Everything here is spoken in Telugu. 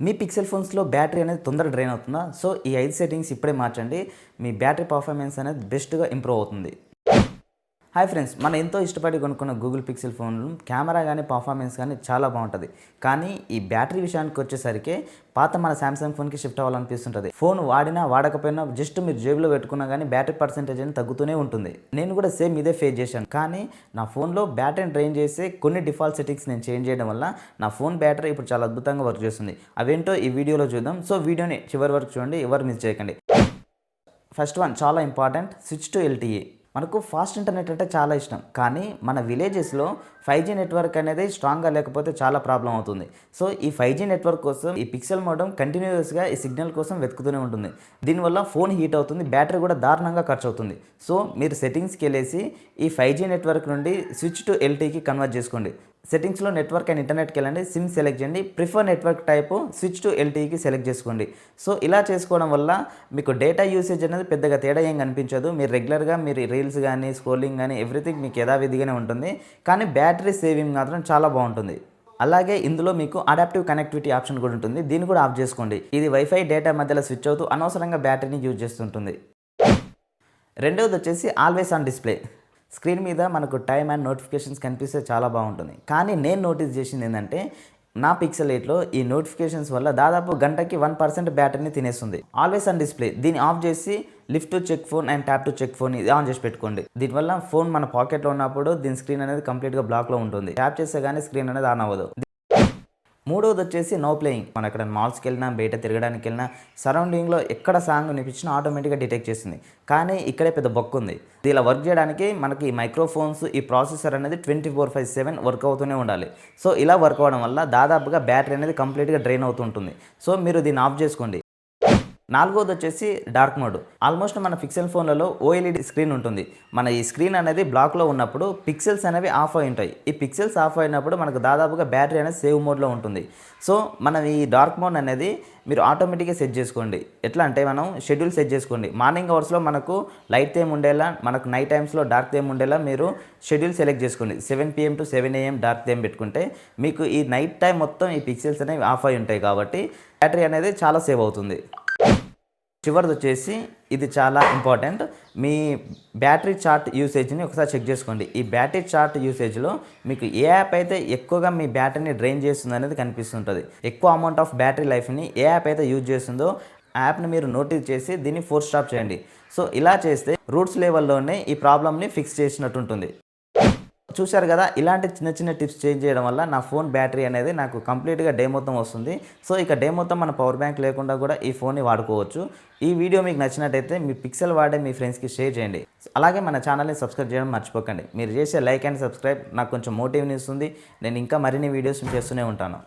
మీ పిక్సెల్ ఫోన్స్లో బ్యాటరీ అనేది తొందరగా డ్రైన్ అవుతుందా? సో ఈ 5 సెట్టింగ్స్ ఇప్పుడే మార్చండి. మీ బ్యాటరీ పర్ఫార్మెన్స్ అనేది బెస్ట్‌గా ఇంప్రూవ్ అవుతుంది. హాయ్ ఫ్రెండ్స్, మనం ఎంతో ఇష్టపడి కొనుక్కున్న గూగుల్ పిక్సెల్ ఫోన్లు కెమెరా కానీ పర్ఫార్మెన్స్ కానీ చాలా బాగుంటుంది. కానీ ఈ బ్యాటరీ విషయానికి వచ్చేసరికి పాత మన సామ్సంగ్ ఫోన్కి షిఫ్ట్ అవ్వాలనిపిస్తుంటుంది. ఫోన్ వాడినా వాడకపోయినా జస్ట్ మీరు జేబులో పెట్టుకున్నా కానీ బ్యాటరీ పర్సెంటేజ్ అనేది తగ్గుతూనే ఉంటుంది. నేను కూడా సేమ్ ఇదే ఫేస్ చేశాను. కానీ నా ఫోన్లో బ్యాటరీని డ్రైన్ చేసే కొన్ని డిఫాల్ట్ సెట్టింగ్స్ నేను చేంజ్ చేయడం వల్ల నా ఫోన్ బ్యాటరీ ఇప్పుడు చాలా అద్భుతంగా వర్క్ చేస్తుంది. అవేంటో ఈ వీడియోలో చూద్దాం. సో వీడియోని చివరి వరకు చూడండి, ఎవరు మిస్ చేయకండి. ఫస్ట్ వన్ చాలా ఇంపార్టెంట్, స్విచ్ టు ఎల్టీఈ. మనకు ఫాస్ట్ ఇంటర్నెట్ అంటే చాలా ఇష్టం, కానీ మన విలేజెస్లో 5G నెట్వర్క్ అనేది స్ట్రాంగ్గా లేకపోతే చాలా ప్రాబ్లం అవుతుంది. సో ఈ 5G నెట్వర్క్ కోసం ఈ పిక్సెల్ మోడమ్ కంటిన్యూస్గా ఈ సిగ్నల్ కోసం వెతుకుతూనే ఉంటుంది. దీనివల్ల ఫోన్ హీట్ అవుతుంది, బ్యాటరీ కూడా దారుణంగా ఖర్చు అవుతుంది. సో మీరు సెట్టింగ్స్కి వెళ్ళేసి ఈ 5G నెట్వర్క్ నుండి స్విచ్ టు ఎల్టీకి కన్వర్ట్ చేసుకోండి. సెట్టింగ్స్లో నెట్వర్క్ అండ్ ఇంటర్నెట్కి వెళ్ళండి, సిమ్ సెలెక్ట్ చేయండి, prefer network type switch to ఎల్టీకి సెలెక్ట్ చేసుకోండి. సో ఇలా చేసుకోవడం వల్ల మీకు డేటా యూసేజ్ అనేది పెద్దగా తేడా ఏం కనిపించదు. మీరు రెగ్యులర్గా మీరు రీల్స్ కానీ స్క్రోలింగ్ కానీ ఎవ్రీథింగ్ మీకు యథావిధిగానే ఉంటుంది, కానీ బ్యాటరీ సేవింగ్ మాత్రం చాలా బాగుంటుంది. అలాగే ఇందులో మీకు అడాప్టివ్ కనెక్టివిటీ ఆప్షన్ కూడా ఉంటుంది, దీన్ని కూడా ఆఫ్ చేసుకోండి. ఇది వైఫై డేటా మధ్యలో స్విచ్ అవుతూ అనవసరంగా బ్యాటరీని యూజ్ చేస్తుంటుంది. రెండవది వచ్చేసి ఆల్వేస్ ఆన్ డిస్ప్లే. స్క్రీన్ మీద మనకు టైం అండ్ నోటిఫికేషన్స్ కనిపిస్తే చాలా బాగుంటుంది. కానీ నేను నోటీస్ చేసింది ఏంటంటే నా పిక్సెల్ 8లో ఈ నోటిఫికేషన్స్ వల్ల దాదాపు గంటకి 1% బ్యాటరీని తినేస్తుంది. ఆల్వేస్ ఆన్ డిస్ప్లే దీన్ని ఆఫ్ చేసి lift to check phone and tap to check phone ఇది ఆన్ చేసి పెట్టుకోండి. దీనివల్ల ఫోన్ మన పాకెట్లో ఉన్నప్పుడు దీని స్క్రీన్ అనేది కంప్లీట్గా బ్లాక్లో ఉంటుంది. ట్యాప్ చేస్తే కానీ స్క్రీన్ అనేది ఆన్ అవ్వదు. మూడవది వచ్చేసి నో ప్లేయింగ్. మనం ఎక్కడ మాల్స్కి వెళ్ళినా బయట తిరగడానికి వెళ్ళినా సరౌండింగ్లో ఎక్కడ సాంగ్ వినిపించినా ఆటోమేటిక్గా డిటెక్ట్ చేస్తుంది. కానీ ఇక్కడే పెద్ద బొక్క ఉంది. ఇలా వర్క్ చేయడానికి మనకి ఈ మైక్రోఫోన్స్ ఈ ప్రాసెసర్ అనేది 24/7 వర్క్ అవుతూనే ఉండాలి. సో ఇలా వర్క్ అవ్వడం వల్ల దాదాపుగా బ్యాటరీ అనేది కంప్లీట్గా డ్రైన్ అవుతుంటుంది. సో మీరు దీన్ని ఆఫ్ చేసుకోండి. నాలుగోది వచ్చేసి డార్క్ మోడ్. ఆల్మోస్ట్ మన పిక్సెల్ ఫోన్లలో ఓఎల్ఈడి స్క్రీన్ ఉంటుంది. మన ఈ స్క్రీన్ అనేది బ్లాక్లో ఉన్నప్పుడు పిక్సెల్స్ అనేవి ఆఫ్ అయి ఉంటాయి. ఈ పిక్సెల్స్ ఆఫ్ అయినప్పుడు మనకు దాదాపుగా బ్యాటరీ అనేది సేవ్ మోడ్లో ఉంటుంది. సో మనం ఈ డార్క్ మోడ్ అనేది మీరు ఆటోమేటిక్గా సెట్ చేసుకోండి. ఎట్లా అంటే మనం షెడ్యూల్ సెట్ చేసుకోండి. మార్నింగ్ అవర్స్లో మనకు లైట్ థీమ్ ఉండేలా, మనకు నైట్ టైమ్స్లో డార్క్ థీమ్ ఉండేలా మీరు షెడ్యూల్ సెలెక్ట్ చేసుకోండి. 7 PM to 7 AM dark theme పెట్టుకుంటే మీకు ఈ నైట్ టైం మొత్తం ఈ పిక్సెల్స్ అనేవి ఆఫ్ అయి ఉంటాయి కాబట్టి బ్యాటరీ అనేది చాలా సేవ్ అవుతుంది. చివరిది వచ్చేసి ఇది చాలా ఇంపార్టెంట్, మీ బ్యాటరీ చార్ట్ యూసేజ్ని ఒకసారి చెక్ చేసుకోండి. ఈ బ్యాటరీ చార్ట్ యూసేజ్లో మీకు ఏ యాప్ అయితే ఎక్కువగా మీ బ్యాటరీని డ్రైన్ చేస్తుంది అనేది కనిపిస్తుంటుంది. ఎక్కువ అమౌంట్ ఆఫ్ బ్యాటరీ లైఫ్ని ఏ యాప్ అయితే యూజ్ చేస్తుందో ఆ యాప్ని మీరు నోటీస్ చేసి దీన్ని ఫోర్స్ స్టాప్ చేయండి. సో ఇలా చేస్తే రూట్స్ లెవెల్లోనే ఈ ప్రాబ్లమ్ని ఫిక్స్ చేసినట్టు ఉంటుంది. చూశారు కదా, ఇలాంటి చిన్న చిన్న టిప్స్ చేంజ్ చేయడం వల్ల నా ఫోన్ బ్యాటరీ అనేది నాకు కంప్లీట్గా డే మొత్తం వస్తుంది. సో ఇక డే మొత్తం మన పవర్ బ్యాంక్ లేకుండా కూడా ఈ ఫోన్ని వాడుకోవచ్చు. ఈ వీడియో మీకు నచ్చినట్టయితే మీ పిక్సెల్ వాడే మీ ఫ్రెండ్స్కి షేర్ చేయండి. అలాగే మన ఛానల్ని సబ్స్క్రైబ్ చేయడం మర్చిపోకండి. మీరు చేసే లైక్ అండ్ సబ్స్క్రైబ్ నాకు కొంచెం మోటివ్ని ఇస్తుంది. నేను ఇంకా మరిన్ని వీడియోస్ చేస్తూనే ఉంటాను.